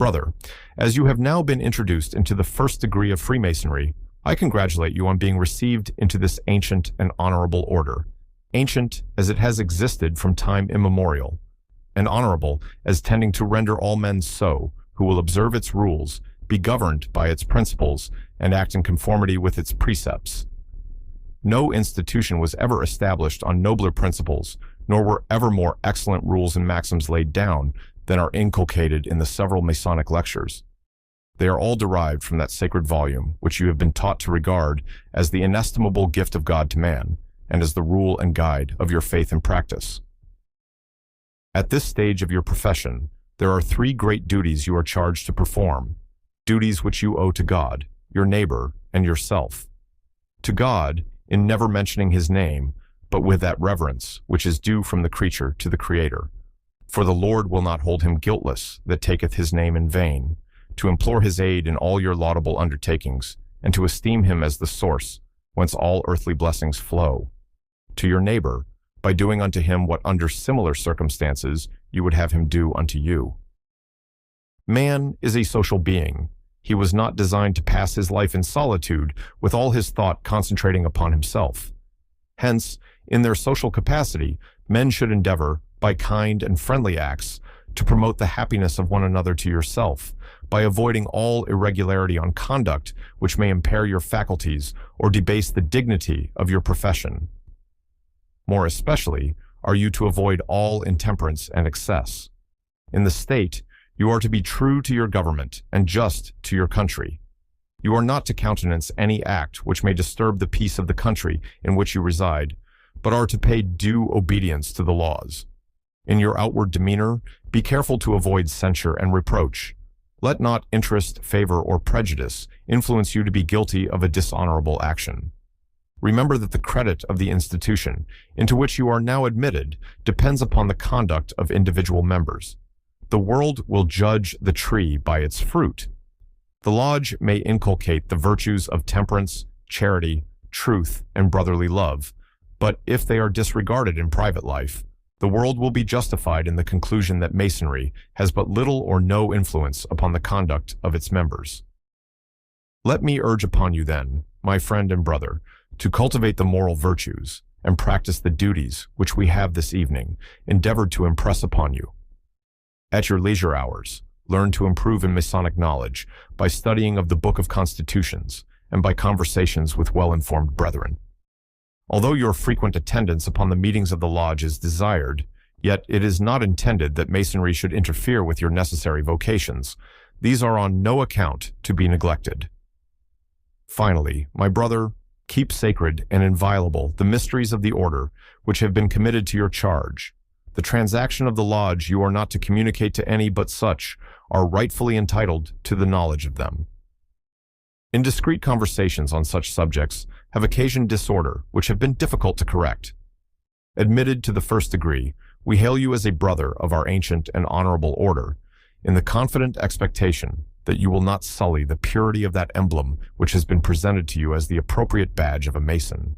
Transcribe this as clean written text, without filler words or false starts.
Brother, as you have now been introduced into the first degree of Freemasonry, I congratulate you on being received into this ancient and honorable order. Ancient as it has existed from time immemorial, and honorable as tending to render all men so, who will observe its rules, be governed by its principles, and act in conformity with its precepts. No institution was ever established on nobler principles, nor were ever more excellent rules and maxims laid down than are inculcated in the several Masonic lectures. They are all derived from that sacred volume which you have been taught to regard as the inestimable gift of God to man, and as the rule and guide of your faith and practice. At this stage of your profession, there are 3 great duties you are charged to perform, duties which you owe to God, your neighbor, and yourself. To God, in never mentioning his name, but with that reverence which is due from the creature to the Creator. For the Lord will not hold him guiltless that taketh his name in vain, to implore his aid in all your laudable undertakings, and to esteem him as the source whence all earthly blessings flow. To your neighbor, by doing unto him what under similar circumstances you would have him do unto you. Man is a social being. He was not designed to pass his life in solitude, with all his thought concentrating upon himself. Hence, in their social capacity, men should endeavor, by kind and friendly acts, to promote the happiness of one another to yourself, by avoiding all irregularity on conduct which may impair your faculties or debase the dignity of your profession. More especially, are you to avoid all intemperance and excess. In the state, you are to be true to your government and just to your country. You are not to countenance any act which may disturb the peace of the country in which you reside, but are to pay due obedience to the laws. In your outward demeanor, be careful to avoid censure and reproach. Let not interest, favor, or prejudice influence you to be guilty of a dishonorable action. Remember that the credit of the institution into which you are now admitted depends upon the conduct of individual members. The world will judge the tree by its fruit. The lodge may inculcate the virtues of temperance, charity, truth, and brotherly love, but if they are disregarded in private life, the world will be justified in the conclusion that Masonry has but little or no influence upon the conduct of its members. Let me urge upon you then, my friend and brother, to cultivate the moral virtues and practice the duties which we have this evening endeavored to impress upon you. At your leisure hours, learn to improve in Masonic knowledge by studying of the Book of Constitutions and by conversations with well-informed brethren. Although your frequent attendance upon the meetings of the lodge is desired, yet it is not intended that Masonry should interfere with your necessary vocations. These are on no account to be neglected. Finally, my brother, keep sacred and inviolable the mysteries of the order which have been committed to your charge. The transaction of the lodge you are not to communicate to any but such are rightfully entitled to the knowledge of them. Indiscreet conversations on such subjects have occasioned disorder which have been difficult to correct. Admitted to the first degree, we hail you as a brother of our ancient and honorable order, in the confident expectation that you will not sully the purity of that emblem which has been presented to you as the appropriate badge of a Mason.